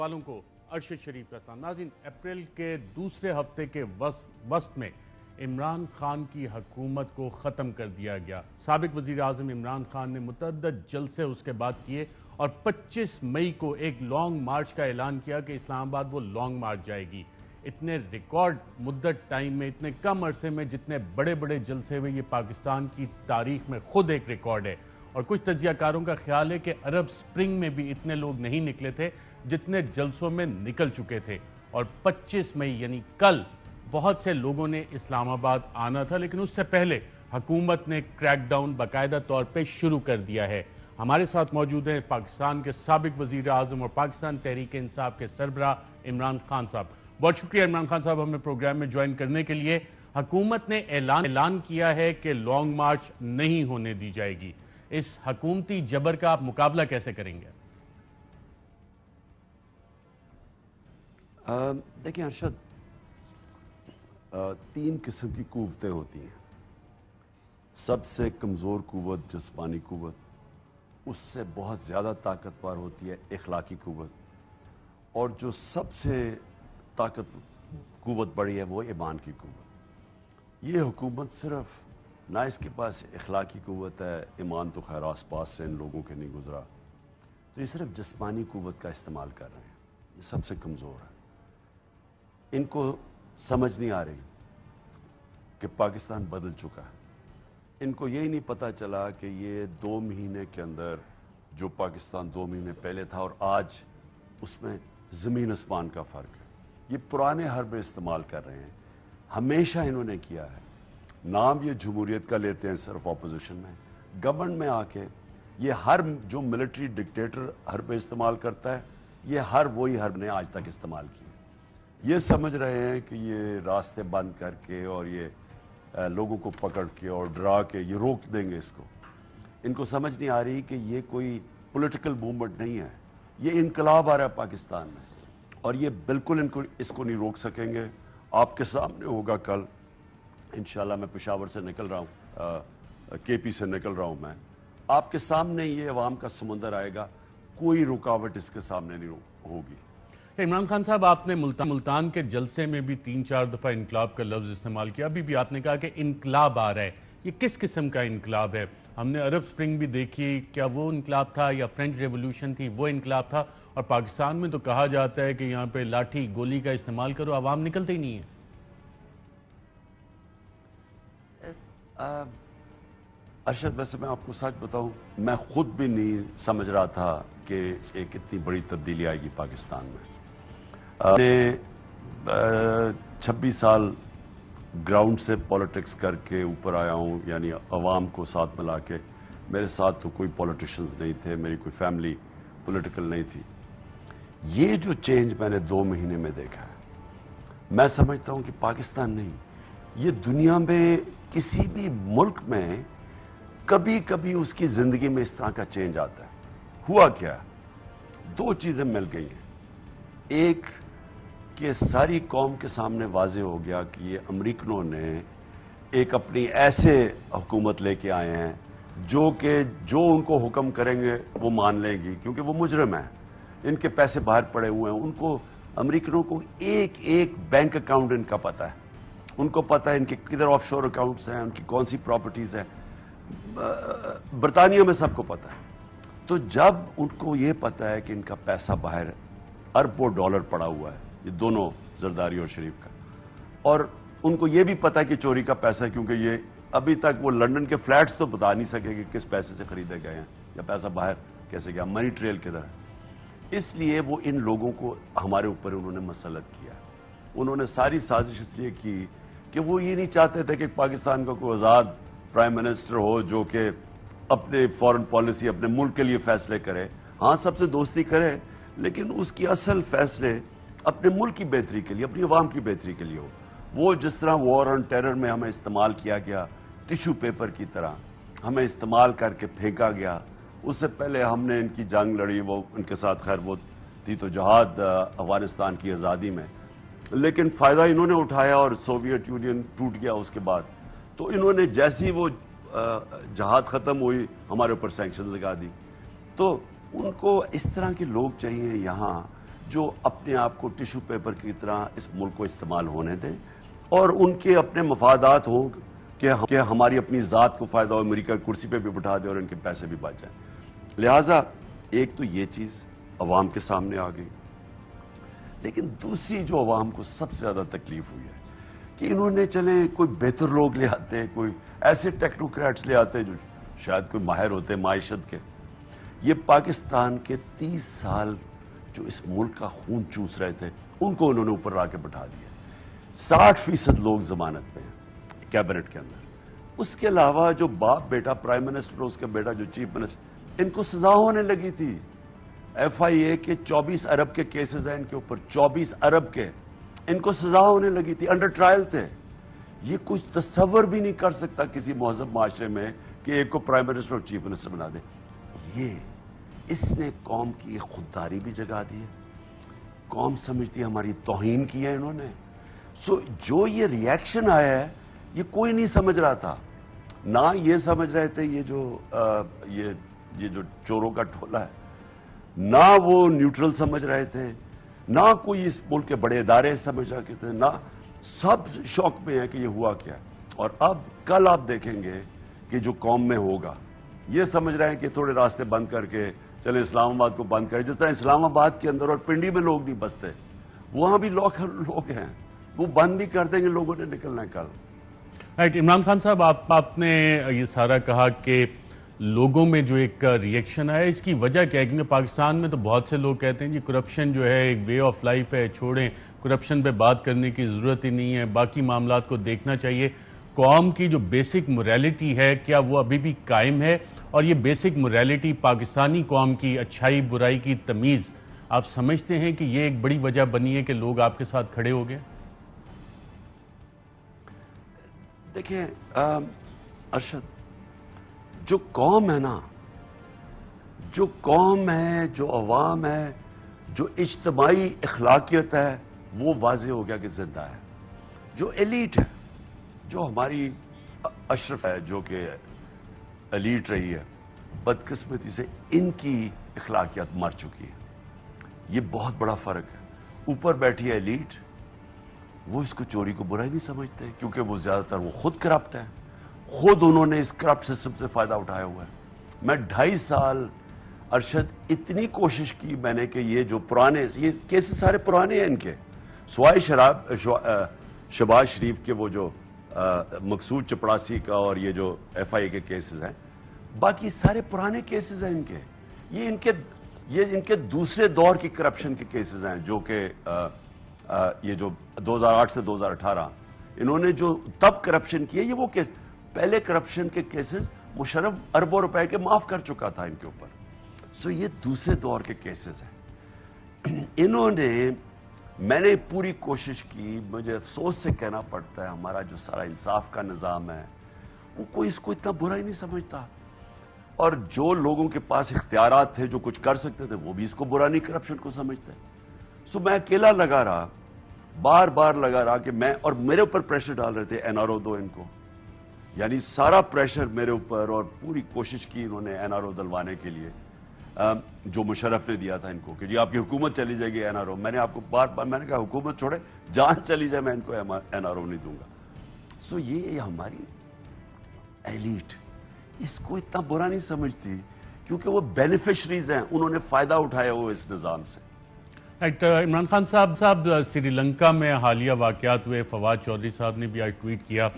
والوں کو ارشد شریف کا سلام۔ ناظرین، اپریل کے دوسرے ہفتے کے وسط میں عمران خان کی حکومت کو ختم کر دیا گیا۔ سابق وزیر اعظم عمران خان نے متعدد جلسے اس کے بعد کیے اور 25 مئی کو ایک لانگ مارچ کا اعلان کیا کہ اسلام آباد وہ لانگ مارچ جائے گی۔ اتنے ریکارڈ مدت ٹائم میں، اتنے کم عرصے میں جتنے بڑے بڑے جلسے ہوئے، یہ پاکستان کی تاریخ میں خود ایک ریکارڈ ہے۔ اور کچھ تجزیہ کاروں کا خیال ہے کہ عرب سپرنگ میں بھی اتنے لوگ نہیں نکلے تھے جتنے جلسوں میں نکل چکے تھے۔ اور 25 مئی یعنی کل بہت سے لوگوں نے اسلام آباد آنا تھا، لیکن اس سے پہلے حکومت نے کریک ڈاؤن باقاعدہ طور پہ شروع کر دیا ہے۔ ہمارے ساتھ موجود ہیں پاکستان کے سابق وزیر اعظم اور پاکستان تحریک انصاف کے سربراہ عمران خان صاحب۔ بہت شکریہ عمران خان صاحب ہمیں پروگرام میں جوائن کرنے کے لیے۔ حکومت نے اعلان کیا ہے کہ لانگ مارچ نہیں ہونے دی جائے گی۔ اس حکومتی جبر کا آپ مقابلہ کیسے کریں گے؟ دیکھیں ارشد، 3 قسم کی قوتیں ہوتی ہیں۔ سب سے کمزور قوت جسمانی قوت، اس سے بہت زیادہ طاقتور ہوتی ہے اخلاقی قوت، اور جو سب سے قوت بڑی ہے وہ ایمان کی قوت۔ یہ حکومت صرف نہ اس کے پاس اخلاقی قوت ہے، ایمان تو خیر آس پاس سے ان لوگوں کے نہیں گزرا، تو یہ صرف جسمانی قوت کا استعمال کر رہے ہیں۔ یہ سب سے کمزور ہے۔ ان کو سمجھ نہیں آ رہی کہ پاکستان بدل چکا ہے۔ ان کو یہی نہیں پتہ چلا کہ یہ 2 مہینے کے اندر جو پاکستان 2 مہینے پہلے تھا اور آج، اس میں زمین اسمان کا فرق ہے۔ یہ پرانے حربے استعمال کر رہے ہیں، ہمیشہ انہوں نے کیا ہے۔ نام یہ جمہوریت کا لیتے ہیں صرف اپوزیشن میں، گورنمنٹ میں آ کے یہ ہر جو ملٹری ڈکٹیٹر حربے استعمال کرتا ہے، یہ وہی حرب نے آج تک استعمال کی۔ یہ سمجھ رہے ہیں کہ یہ راستے بند کر کے اور یہ لوگوں کو پکڑ کے اور ڈرا کے یہ روک دیں گے اس کو۔ ان کو سمجھ نہیں آ رہی کہ یہ کوئی پولیٹیکل موومنٹ نہیں ہے، یہ انقلاب آ رہا ہے پاکستان میں، اور یہ بالکل اس کو نہیں روک سکیں گے۔ آپ کے سامنے ہوگا کل انشاءاللہ، میں پشاور سے نکل رہا ہوں، کے پی سے نکل رہا ہوں میں، آپ کے سامنے یہ عوام کا سمندر آئے گا، کوئی رکاوٹ اس کے سامنے نہیں ہوگی۔ عمران خان صاحب، آپ نے ملتان کے جلسے میں بھی 3-4 دفعہ انقلاب کا لفظ استعمال کیا، ابھی بھی آپ نے کہا کہ انقلاب آ رہا ہے۔ یہ کس قسم کا انقلاب ہے؟ ہم نے عرب سپرنگ بھی دیکھی، کیا وہ انقلاب تھا یا فرینچ ریولوشن تھی وہ انقلاب تھا؟ اور پاکستان میں تو کہا جاتا ہے کہ یہاں پہ لاٹھی گولی کا استعمال کرو، عوام نکلتے ہی نہیں ہے۔ ارشد، ویسے میں آپ کو سچ بتاؤں، میں خود بھی نہیں سمجھ رہا تھا کہ ایک اتنی بڑی تبدیلی آئے گی پاکستان میں۔ میں 26 سال گراؤنڈ سے پولیٹکس کر کے اوپر آیا ہوں، یعنی عوام کو ساتھ ملا کے۔ میرے ساتھ تو کوئی پولیٹیشنز نہیں تھے، میری کوئی فیملی پولیٹیکل نہیں تھی۔ یہ جو چینج میں نے 2 مہینے میں دیکھا ہے، میں سمجھتا ہوں کہ پاکستان نہیں، یہ دنیا میں کسی بھی ملک میں کبھی کبھی اس کی زندگی میں اس طرح کا چینج آتا ہے۔ ہوا کیا؟ 2 چیزیں مل گئی ہیں۔ ایک کہ ساری قوم کے سامنے واضح ہو گیا کہ یہ امریکنوں نے ایک اپنی ایسے حکومت لے کے آئے ہیں جو ان کو حکم کریں گے وہ مان لیں گی، کیونکہ وہ مجرم ہیں، ان کے پیسے باہر پڑے ہوئے ہیں۔ ان کو، امریکنوں کو ایک بینک اکاؤنٹ ان کا پتہ ہے، ان کو پتہ ہے ان کے کدھر آف شور اکاؤنٹس ہیں، ان کی کون سی پراپرٹیز ہیں۔ برطانیہ میں سب کو پتہ ہے۔ تو جب ان کو یہ پتہ ہے کہ ان کا پیسہ باہر اربوں ڈالر پڑا ہوا ہے، یہ دونوں زرداری اور شریف کا، اور ان کو یہ بھی پتہ ہے کہ چوری کا پیسہ ہے، کیونکہ یہ ابھی تک وہ لنڈن کے فلیٹس تو بتا نہیں سکے کہ کس پیسے سے خریدے گئے ہیں یا پیسہ باہر کیسے گیا، منی ٹریل کدھر ہے۔ اس لیے وہ ان لوگوں کو ہمارے اوپر انہوں نے مسلط کیا۔ انہوں نے ساری سازش اس لیے کی کہ وہ یہ نہیں چاہتے تھے کہ پاکستان کا کوئی آزاد پرائم منسٹر ہو جو کہ اپنے فارن پالیسی، اپنے ملک کے لیے فیصلے کرے، ہاں سب سے دوستی کرے، لیکن اس کی اصل فیصلے اپنے ملک کی بہتری کے لیے، اپنی عوام کی بہتری کے لیے ہو۔ وہ جس طرح وار آن ٹیرر میں ہمیں استعمال کیا گیا، ٹیشو پیپر کی طرح ہمیں استعمال کر کے پھینکا گیا۔ اس سے پہلے ہم نے ان کی جنگ لڑی، وہ ان کے ساتھ خیر وہ تھی تو جہاد افغانستان کی آزادی میں، لیکن فائدہ انہوں نے اٹھایا اور سوویت یونین ٹوٹ گیا اس کے بعد۔ تو انہوں نے جیسی وہ جہاد ختم ہوئی، ہمارے اوپر سینکشن لگا دی۔ تو ان کو اس طرح کے لوگ چاہیے یہاں جو اپنے آپ کو ٹیشو پیپر کی طرح اس ملک کو استعمال ہونے دیں اور ان کے اپنے مفادات ہوں کہ ہماری اپنی ذات کو فائدہ ہو، امریکہ کی کرسی پہ بھی بٹھا دیں اور ان کے پیسے بھی بچ جائیں. لہٰذا ایک تو یہ چیز عوام کے سامنے آ گئی، لیکن دوسری جو عوام کو سب سے زیادہ تکلیف ہوئی ہے کہ انہوں نے چلیں کوئی بہتر لوگ لے آتے، کوئی ایسے ٹیکنوکریٹس لے آتے جو شاید کوئی ماہر ہوتے معیشت کے. یہ پاکستان کے 30 سال جو اس ملک کا خون چوس رہے تھے ان کو انہوں نے اوپر لا کے بٹھا دیا. 60% لوگ ضمانت پہ ہیں کیبنٹ کے اندر. اس کے علاوہ جو باپ بیٹا پرائم منسٹر، اس کا بیٹا جو چیف منسٹر، ان کو سزا ہونے لگی تھی. ایف آئی اے کے 24 ارب کے کیسز ہیں ان کے اوپر، 24 ارب کے، ان کو سزا ہونے لگی تھی، انڈر ٹرائل تھے. یہ کچھ تصور بھی نہیں کر سکتا کسی مہذب معاشرے میں کہ ایک کو پرائم منسٹر اور چیف منسٹر بنا دے. یہ اس نے قوم کی ایک خودداری بھی جگا دی ہے. قوم سمجھتی ہے ہماری توہین کی ہے انہوں نے. جو یہ ریاکشن آیا ہے یہ کوئی نہیں سمجھ رہا تھا. نہ یہ سمجھ رہے تھے یہ جو چوروں کا ٹولہ ہے، نہ وہ نیوٹرل سمجھ رہے تھے، نہ کوئی اس ملک کے بڑے ادارے سمجھ رہے تھے، نہ سب شوق میں ہے کہ یہ ہوا کیا. اور اب کل آپ دیکھیں گے کہ جو قوم میں ہوگا، یہ سمجھ رہے ہیں کہ تھوڑے راستے بند کر کے چلیں اسلام آباد کو بند کریں. جس طرح اسلام آباد کے اندر اور پنڈی میں لوگ نہیں بستے، وہاں بھی لوگ ہیں، وہ بند بھی کر دیں گے، لوگوں نے نکلنا ہے کل. رائٹ. عمران خان صاحب، آپ نے یہ سارا کہا کہ لوگوں میں جو ایک ریئیکشن آیا، اس کی وجہ کیا ہے؟ کیونکہ پاکستان میں تو بہت سے لوگ کہتے ہیں جی کرپشن جو ہے ایک وے آف لائف ہے، چھوڑیں، کرپشن پہ بات کرنے کی ضرورت ہی نہیں ہے، باقی معاملات کو دیکھنا چاہیے. قوم کی جو بیسک موریلٹی ہے کیا وہ ابھی بھی قائم ہے؟ اور یہ بیسک موریلٹی پاکستانی قوم کی اچھائی برائی کی تمیز، آپ سمجھتے ہیں کہ یہ ایک بڑی وجہ بنی ہے کہ لوگ آپ کے ساتھ کھڑے ہو گئے؟ دیکھیں ارشد، جو قوم ہے نا، جو قوم ہے، جو عوام ہے، جو اجتماعی اخلاقیت ہے، وہ واضح ہو گیا کہ زندہ ہے. جو ایلیٹ ہے، جو ہماری اشرف ہے، جو کہ ایلیٹ رہی ہے، بدقسمتی سے ان کی اخلاقیات مر چکی ہے. یہ بہت بڑا فرق ہے. اوپر بیٹھی ہے ایلیٹ، وہ اس کو چوری کو برا ہی نہیں سمجھتے کیونکہ وہ زیادہ تر وہ خود کرپٹ ہے، خود انہوں نے اس کرپٹ سسٹم سے فائدہ اٹھایا ہوا ہے. میں 2.5 سال ارشد اتنی کوشش کی میں نے کہ یہ جو پرانے، یہ کیسز سارے پرانے ہیں ان کے، سوائے شہباز شریف کے وہ جو مقصود چپڑاسی کا اور یہ جو ایف آئی اے کے کیسز ہیں، باقی سارے پرانے کیسز ہیں ان کے. یہ ان کے دوسرے دور کی کرپشن کے کیسز ہیں، جو کہ یہ جو 2008 سے 2018 انہوں نے جو تب کرپشن کی ہے، یہ وہ پہلے کرپشن کے کیسز مشرف اربوں روپے کے معاف کر چکا تھا ان کے اوپر. یہ دوسرے دور کے کیسز ہیں. انہوں نے، میں نے پوری کوشش کی، مجھے افسوس سے کہنا پڑتا ہے ہمارا جو سارا انصاف کا نظام ہے وہ کوئی اس کو اتنا برا ہی نہیں سمجھتا. اور جو لوگوں کے پاس اختیارات تھے، جو کچھ کر سکتے تھے، وہ بھی اس کو برا نہیں کرپشن کو سمجھتے. میں اکیلا لگا رہا، بار بار لگا رہا کہ اور میرے اوپر پریشر ڈال رہے تھے این آر او دو ان کو، یعنی سارا پریشر میرے اوپر، اور پوری کوشش کی انہوں نے این آر او دلوانے کے لیے جو مشرف نے دیا تھا ان کو کہ جی آپ کی حکومت چلی جائے گی این آر او. میں نے آپ کو بار بار میں نے کہا حکومت چھوڑے، جان چلی جائے، میں ان کو این آر او نہیں دوں گا. یہ ہماری ایلیٹ اس کو اتنا برا نہیں سمجھتی کیونکہ وہ بینیفیشریز ہیں، انہوں نے فائدہ اٹھایا ہوا اس نظام سے. عمران خان صاحب سری لنکا میں حالیہ واقعات ہوئے، فواد چودھری صاحب نے بھی آج ٹویٹ کیا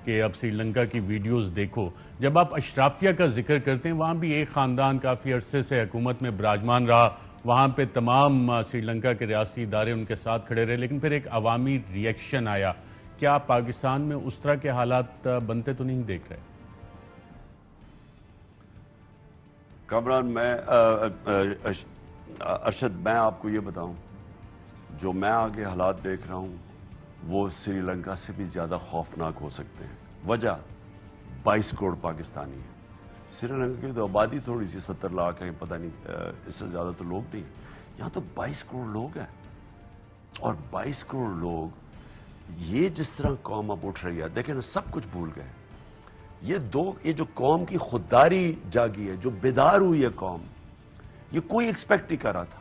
کہ اب سری لنکا کی ویڈیوز دیکھو. جب آپ اشرافیہ کا ذکر کرتے ہیں، وہاں بھی ایک خاندان کافی عرصے سے حکومت میں براجمان رہا، وہاں پہ تمام سری لنکا کے ریاستی ادارے ان کے ساتھ کھڑے رہے، لیکن پھر ایک عوامی ریئیکشن آیا. کیا آپ پاکستان میں اس طرح کے حالات بنتے تو نہیں دیکھ رہے؟ کامران، ارشد، میں آپ کو یہ بتاؤں، جو میں آگے حالات دیکھ رہا ہوں وہ سری لنکا سے بھی زیادہ خوفناک ہو سکتے ہیں. وجہ 22 کروڑ پاکستانی ہے. سری لنکا کی تو آبادی تھوڑی سی 70 لاکھ ہے، پتہ نہیں اس سے زیادہ تو لوگ نہیں. یہاں تو 22 کروڑ لوگ ہیں، اور 22 کروڑ لوگ یہ جس طرح قوم اب اٹھ رہی ہے، دیکھیں نا، سب کچھ بھول گئے. یہ جو قوم کی خودداری جاگی ہے، جو بیدار ہوئی ہے قوم، یہ کوئی ایکسپیکٹ نہیں کر رہا تھا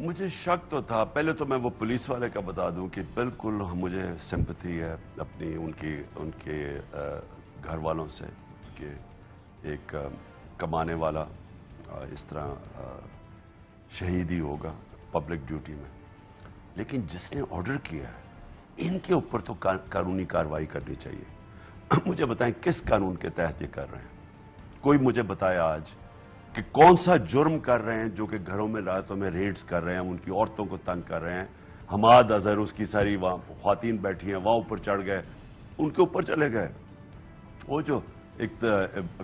مجھے شک تو تھا. پہلے تو میں وہ پولیس والے کا بتا دوں کہ بالکل مجھے سمپتھی ہے اپنی ان کے گھر والوں سے کہ ایک کمانے والا اس طرح شہید ہی ہوگا پبلک ڈیوٹی میں. لیکن جس نے آرڈر کیا ہے ان کے اوپر تو قانونی کارروائی کرنی چاہیے. مجھے بتائیں کس قانون کے تحت یہ کر رہے ہیں؟ کوئی مجھے بتایا آج کہ کون سا جرم کر رہے ہیں جو کہ گھروں میں راتوں میں ریڈز کر رہے ہیں, ان کی عورتوں کو تنگ کر رہے ہیں. حماد اظہر اس کی ساری وہاں خواتین بیٹھی ہیں وہاں اوپر چڑھ گئے, ان کے اوپر چلے گئے. وہ جو ایک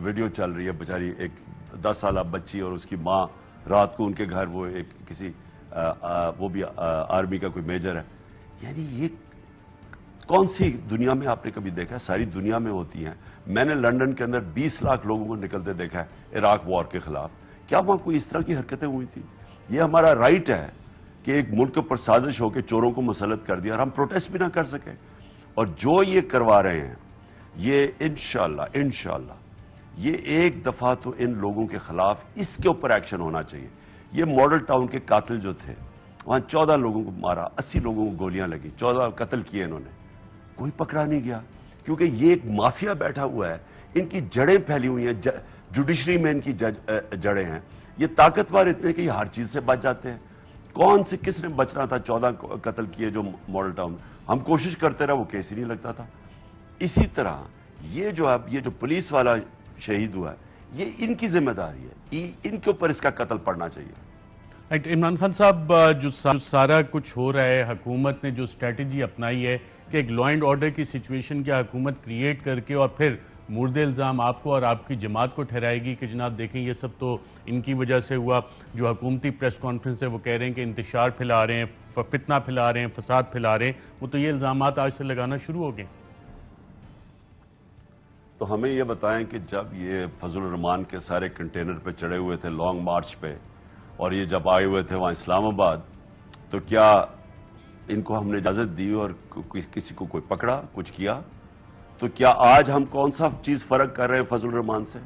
ویڈیو چل رہی ہے بیچاری ایک 10 سالہ بچی اور اس کی ماں رات کو ان کے گھر, وہ ایک کسی وہ بھی آرمی کا کوئی میجر ہے. یعنی یہ کون سی دنیا میں آپ نے کبھی دیکھا؟ ساری دنیا میں ہوتی ہیں. میں نے لندن کے اندر 20 لاکھ لوگوں کو نکلتے دیکھا ہے عراق وار کے خلاف. کیا وہاں کوئی اس طرح کی حرکتیں ہوئی تھی؟ یہ ہمارا رائٹ ہے کہ ایک ملک پر سازش ہو کے چوروں کو مسلط کر دیا اور ہم پروٹیسٹ بھی نہ کر سکے. اور جو یہ کروا رہے ہیں یہ انشاءاللہ یہ ایک دفعہ تو ان لوگوں کے خلاف اس کے اوپر ایکشن ہونا چاہیے. یہ ماڈل ٹاؤن کے قاتل جو تھے وہاں 14 لوگوں کو مارا, 80 لوگوں کو گولیاں لگی, 14 قتل کیے انہوں نے, کوئی پکڑا نہیں گیا کیونکہ یہ ایک مافیا بیٹھا ہوا ہے. ان کی جڑیں پھیلی ہوئی ہیں, جوڈیشری میں ان کی جڑیں ہیں. یہ طاقتور اتنے کہ یہ ہر چیز سے بچ جاتے ہیں. کون سے کس نے بچنا تھا؟ 14 قتل کیے جو ماڈل ٹاؤن. ہم کوشش کرتے رہے, وہ کیس ہی نہیں لگتا تھا. اسی طرح یہ جو پولیس والا شہید ہوا ہے یہ ان کی ذمہ داری ہے, ان کے اوپر اس کا قتل پڑنا چاہیے. عمران خان صاحب, جو سارا کچھ ہو رہا ہے, حکومت نے جو اسٹریٹجی اپنائی ہے کہ ایک لا اینڈ آرڈر کی سچویشن کی حکومت کریٹ کر کے اور پھر مورد الزام آپ کو اور آپ کی جماعت کو ٹھہرائے گی کہ جناب دیکھیں یہ سب تو ان کی وجہ سے ہوا. جو حکومتی پریس کانفرنس ہے وہ کہہ رہے ہیں کہ انتشار پھیلا رہے ہیں, فتنہ پھیلا رہے ہیں, فساد پھیلا رہے ہیں. وہ تو یہ الزامات آج سے لگانا شروع ہو گئے. تو ہمیں یہ بتائیں کہ جب یہ فضل الرحمان کے سارے کنٹینر پہ چڑھے ہوئے تھے لانگ مارچ پہ, اور یہ جب آئے ہوئے تھے وہاں اسلام آباد, تو کیا ان کو ہم نے اجازت دی اور کسی کو کوئی پکڑا, کچھ کیا؟ تو کیا آج ہم کون سا چیز فرق کر رہے ہیں فضل الرحمان سے؟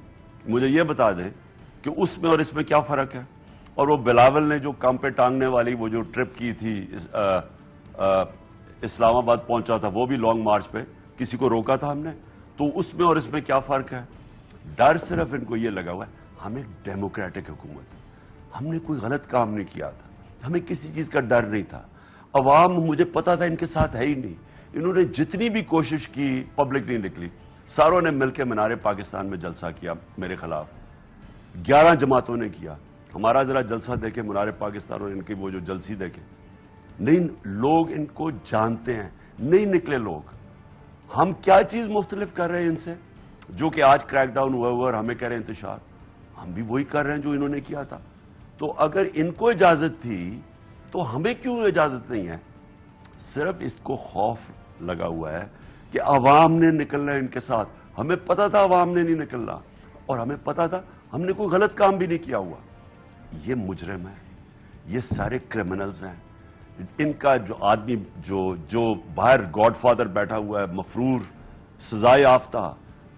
مجھے یہ بتا دیں کہ اس میں اور اس میں کیا فرق ہے. اور وہ بلاول نے جو کام پہ ٹانگنے والی وہ جو ٹرپ کی تھی, اسلام آباد پہنچا تھا وہ بھی لانگ مارچ پہ, کسی کو روکا تھا ہم نے؟ تو اس میں اور اس میں کیا فرق ہے؟ ڈر صرف ان کو یہ لگا ہوا ہے ہم ایک ڈیموکریٹک حکومت ہے, ہم نے کوئی غلط کام نہیں کیا تھا, ہمیں کسی چیز کا ڈر نہیں تھا. عوام مجھے پتا تھا ان کے ساتھ ہے ہی نہیں. انہوں نے جتنی بھی کوشش کی پبلک نہیں نکلی. ساروں نے مل کے منارے پاکستان میں جلسہ کیا میرے خلاف, 11 جماعتوں نے کیا. ہمارا ذرا جلسہ دیکھے منارے پاکستان اور ان کی وہ جو جلسی دیکھے. نہیں, لوگ ان کو جانتے ہیں, نہیں نکلے لوگ. ہم کیا چیز مختلف کر رہے ہیں ان سے جو کہ آج کریک ڈاؤن ہوا اور ہمیں کہہ رہے ہیں انتشار؟ ہم بھی وہی کر رہے ہیں جو انہوں نے کیا تھا. تو اگر ان کو اجازت تھی تو ہمیں کیوں اجازت نہیں ہے؟ صرف اس کو خوف لگا ہوا ہے کہ عوام نے نکلنا ہے ان کے ساتھ. ہمیں پتا تھا عوام نے نہیں نکلنا, اور ہمیں پتا تھا ہم نے کوئی غلط کام بھی نہیں کیا ہوا. یہ مجرم ہے, یہ سارے کرمنلز ہیں. ان کا جو آدمی جو باہر گاڈ فادر بیٹھا ہوا ہے, مفرور, سزا یافتہ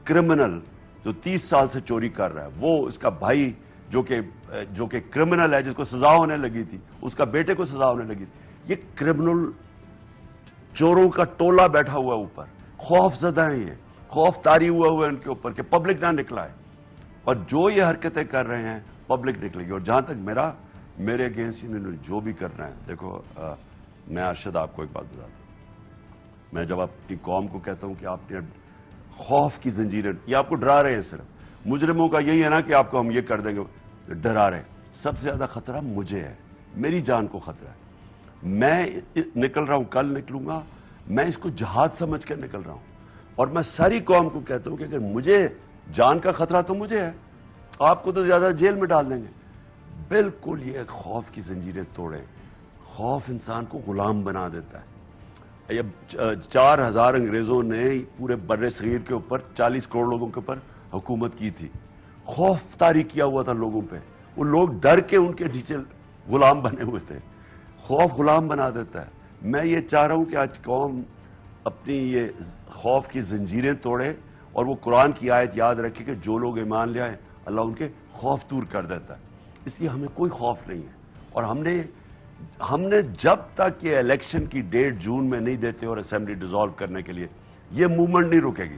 کرمنل جو 30 سال سے چوری کر رہا ہے, وہ اس کا بھائی جو کہ کرمنل ہے, جس کو سزا ہونے لگی تھی, اس کا بیٹے کو سزا ہونے لگی تھی. یہ کرمنل چوروں کا ٹولہ بیٹھا ہوا ہے اوپر. خوف زدہ ہیں, یہ خوف طاری ہوا ہے ان کے اوپر کہ پبلک نہ نکلا ہے. اور جو یہ حرکتیں کر رہے ہیں پبلک نکلے گی. اور جہاں تک میرے اگینسٹ انہوں نے جو بھی کرنا ہے, دیکھو میں ارشد آپ کو ایک بات بتاتا ہوں. میں جب اپنی قوم کو کہتا ہوں کہ آپ نے خوف کی زنجیریں, یہ آپ کو ڈرا رہے ہیں. صرف مجرموں کا یہی ہے نا کہ آپ کو ہم یہ کر دیں گے, ڈرا رہے ہیں. سب سے زیادہ خطرہ مجھے ہے, میری جان کو خطرہ ہے. میں نکل رہا ہوں, کل نکلوں گا, میں اس کو جہاد سمجھ کر نکل رہا ہوں. اور میں ساری قوم کو کہتا ہوں کہ اگر مجھے جان کا خطرہ تو مجھے ہے, آپ کو تو زیادہ جیل میں ڈال دیں گے. بالکل یہ خوف کی زنجیریں توڑیں. خوف انسان کو غلام بنا دیتا ہے. 4000 انگریزوں نے پورے بر صغیر کے اوپر 40 کروڑ لوگوں کے اوپر حکومت کی تھی. خوف طاری کیا ہوا تھا لوگوں پہ. وہ لوگ ڈر کے ان کے نیچے غلام بنے ہوئے تھے. خوف غلام بنا دیتا ہے. میں یہ چاہ رہا ہوں کہ آج قوم اپنی یہ خوف کی زنجیریں توڑے اور وہ قرآن کی آیت یاد رکھے کہ جو لوگ ایمان لے آئے اللہ ان کے خوف دور کر دیتا ہے. اس لیے ہمیں کوئی خوف نہیں ہے. اور ہم نے ہم نے جب تک یہ الیکشن کی ڈیٹ جون میں نہیں دیتے اور اسمبلی ڈیزالو کرنے کے لیے یہ موومنٹ نہیں رکے گی.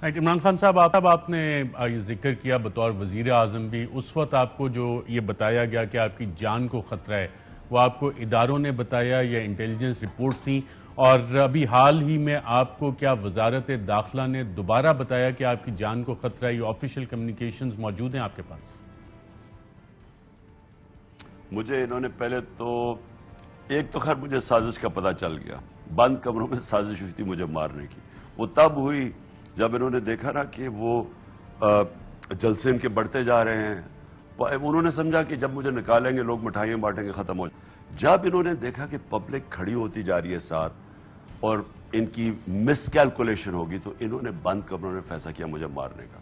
عمران خان صاحب آپ نے ذکر کیا بطور وزیر اعظم بھی اس وقت آپ کو جو یہ بتایا گیا کہ آپ کی جان کو خطرہ ہے وہ آپ کو اداروں نے بتایا یا انٹیلیجنس رپورٹس تھیں, اور ابھی حال ہی میں آپ کو کیا وزارت داخلہ نے دوبارہ بتایا کہ آپ کی جان کو خطرہ ہے؟ یہ آفیشیل کمیونیکیشنز موجود ہیں آپ کے پاس؟ مجھے انہوں نے پہلے تو ایک تو خیر مجھے سازش کا پتہ چل گیا, بند کمروں میں سازش ہوئی تھی مجھے مارنے کی. وہ تب ہوئی جب انہوں نے دیکھا نا کہ وہ جلسے ان کے بڑھتے جا رہے ہیں. انہوں نے سمجھا کہ جب مجھے نکالیں گے لوگ مٹھائیاں بانٹیں گے, ختم ہو جائے. جب انہوں نے دیکھا کہ پبلک کھڑی ہوتی جا رہی ہے ساتھ اور ان کی مس کیلکولیشن ہوگی, تو انہوں نے بند کمروں نے فیصلہ کیا مجھے مارنے کا,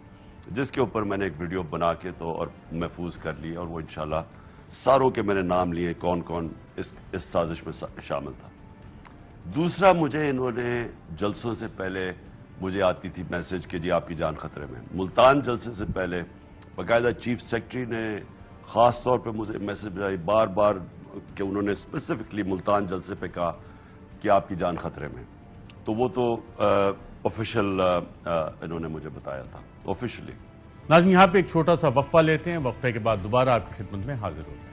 جس کے اوپر میں نے ایک ویڈیو بنا کے تو اور محفوظ کر لی, اور وہ انشاءاللہ ساروں کے میں نے نام لیے کون کون اس سازش میں شامل تھا. دوسرا, مجھے انہوں نے جلسوں سے پہلے مجھے آتی تھی میسج کہ جی آپ کی جان خطرے میں. ملتان جلسے سے پہلے باقاعدہ چیف سیکرٹری نے خاص طور پہ مجھے میسج بھیجائی بار بار کہ انہوں نے اسپیسیفکلی ملتان جلسے پہ کہا کہ آپ کی جان خطرے میں. تو وہ تو آفیشیل انہوں نے مجھے بتایا تھا آفیشلی. ناظرین یہاں پہ ایک چھوٹا سا وقفہ لیتے ہیں, وقفے کے بعد دوبارہ آپ کی خدمت میں حاضر ہوتے ہیں.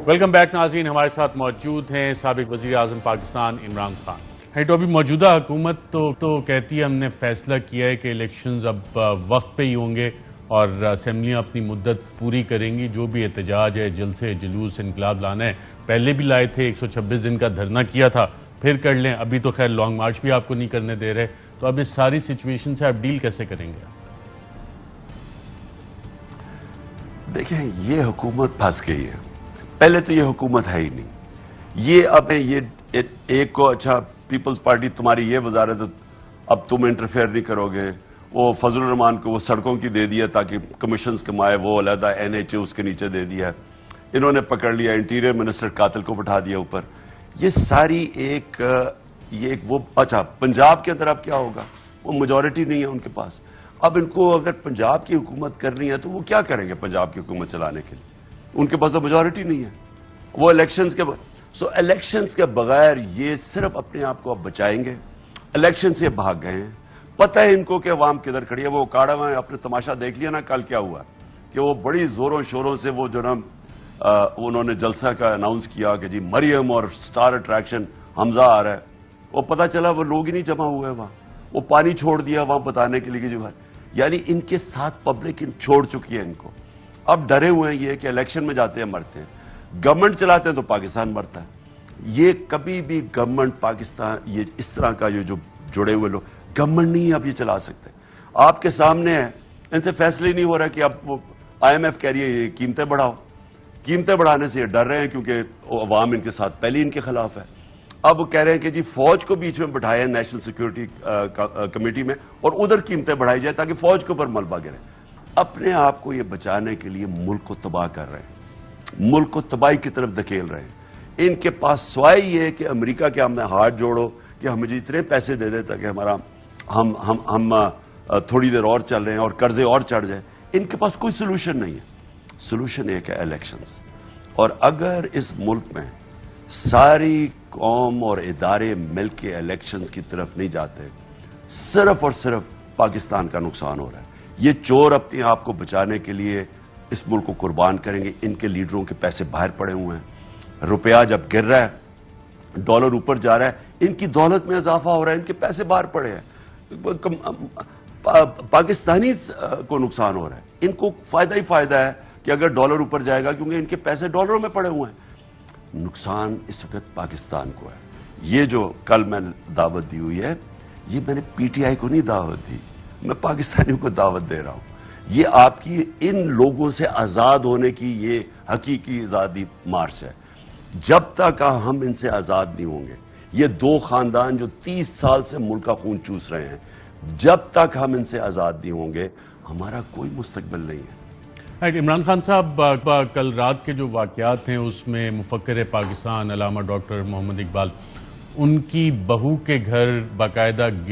ویلکم بیک ناظرین, ہمارے ساتھ موجود ہیں سابق وزیر اعظم پاکستان عمران خان. تو ابھی موجودہ حکومت تو کہتی ہے ہم نے فیصلہ کیا ہے کہ الیکشنز اب وقت پہ ہی ہوں گے اور اسمبلیاں اپنی مدت پوری کریں گی. جو بھی احتجاج ہے, جلسے, جلوس, انقلاب لانا ہے, پہلے بھی لائے تھے, 126 دن کا دھرنا کیا تھا, پھر کر لیں. ابھی تو خیر لانگ مارچ بھی آپ کو نہیں کرنے دے رہے. تو اب اس ساری سچویشن سے آپ ڈیل کیسے کریں گے؟ دیکھیں, یہ حکومت پھنس گئی ہے. پہلے تو یہ حکومت ہے ہی نہیں. یہ اب یہ ایک کو اچھا پیپلز پارٹی تمہاری یہ وزارت اب تم انٹرفیئر نہیں کرو گے. وہ فضل الرحمان کو وہ سڑکوں کی دے دیا تاکہ کمیشنز کمائے, وہ علیحدہ NHA اس کے نیچے دے دیا. انہوں نے پکڑ لیا انٹیریئر منسٹر قاتل کو بٹھا دیا اوپر. یہ ساری ایک وہ اچھا پنجاب کے اندر اب کیا ہوگا؟ وہ میجورٹی نہیں ہے ان کے پاس. اب ان کو اگر پنجاب کی حکومت کرنی ہے تو وہ کیا کریں گے پنجاب کی حکومت چلانے کے لیے؟ ان کے پاس تو میجورٹی نہیں ہے. وہ الیکشنز کے بغیر یہ صرف اپنے آپ کو اب بچائیں گے. الیکشن سے بھاگ گئے ہیں. پتہ ہے ان کو کہ عوام کدھر کھڑی ہے. وہ کاڑا میں اپنے تماشا دیکھ لیا نا کل کیا ہوا کہ وہ بڑی زوروں شوروں سے وہ جو نا انہوں نے جلسہ کا اناؤنس کیا کہ جی مریم اور سٹار اٹریکشن حمزہ آ رہا ہے. وہ پتہ چلا وہ لوگ ہی نہیں جمع ہوئے وہاں. وہ پانی چھوڑ دیا وہاں بتانے کے لیے کہ جی بھائی, یعنی ان کے ساتھ پبلک چھوڑ چکی ہے ان کو. اب ڈرے ہوئے ہیں یہ کہ الیکشن میں جاتے ہیں مرتے ہیں, گورنمنٹ چلاتے ہیں تو پاکستان مرتا ہے. یہ کبھی بھی گورنمنٹ پاکستان یہ اس طرح کا یہ جو جڑے ہوئے لوگ گورنمنٹ نہیں اب یہ چلا سکتے. آپ کے سامنے ہے, ان سے فیصلے ہی نہیں ہو رہا کہ اب وہ IMF کہہ رہی ہے یہ قیمتیں بڑھاؤ. قیمتیں بڑھانے سے یہ ڈر رہے ہیں کیونکہ عوام ان کے ساتھ پہلے ان کے خلاف ہے. اب وہ کہہ رہے ہیں کہ جی فوج کو بیچ میں بٹھائے نیشنل سیکیورٹی کمیٹی میں اور ادھر قیمتیں بڑھائی جائے تاکہ فوج کے اوپر ملبہ گرے. اپنے آپ کو یہ بچانے کے لیے ملک کو تباہ کر رہے ہیں, ملک کو تباہی کی طرف دھکیل رہے ہیں. ان کے پاس سوائے یہ کہ امریکہ کے ہم نے ہاتھ جوڑو کہ ہم مجھے اتنے پیسے دے دیتا کہ ہمارا ہم تھوڑی دیر اور چل رہے ہیں اور قرضے اور چڑھ جائیں. ان کے پاس کوئی سلوشن نہیں ہے. سلوشن ایک ہے الیکشنز. اور اگر اس ملک میں ساری قوم اور ادارے مل کے الیکشنز کی طرف نہیں جاتے, صرف اور صرف پاکستان کا نقصان ہو رہا ہے. یہ چور اپنے آپ کو بچانے کے لیے اس ملک کو قربان کریں گے. ان کے لیڈروں کے پیسے باہر پڑے ہوئے ہیں. روپیہ جب گر رہا ہے, ڈالر اوپر جا رہا ہے, ان کی دولت میں اضافہ ہو رہا ہے, ان کے پیسے باہر پڑے ہیں. پاکستانی کو نقصان ہو رہا ہے. ان کو فائدہ ہی فائدہ ہے کہ اگر ڈالر اوپر جائے گا کیونکہ ان کے پیسے ڈالروں میں پڑے ہوئے ہیں. نقصان اس وقت پاکستان کو ہے. یہ جو کل میں دعوت دی ہوئی ہے یہ میں نے PTI کو نہیں دعوت دی, میں پاکستانیوں کو دعوت دے رہا ہوں. یہ آپ کی ان لوگوں سے آزاد ہونے کی یہ حقیقی آزادی مارچ ہے. جب تک ہم ان سے آزاد نہیں ہوں گے, یہ دو خاندان جو 30 سال سے ملک کا خون چوس رہے ہیں, جب تک ہم ان سے آزاد نہیں ہوں گے ہمارا کوئی مستقبل نہیں ہے. عمران خان صاحب, کل رات کے جو واقعات ہیں اس میں مفکر پاکستان علامہ ڈاکٹر محمد اقبال, ان کی بہو کے گھر باقاعدہ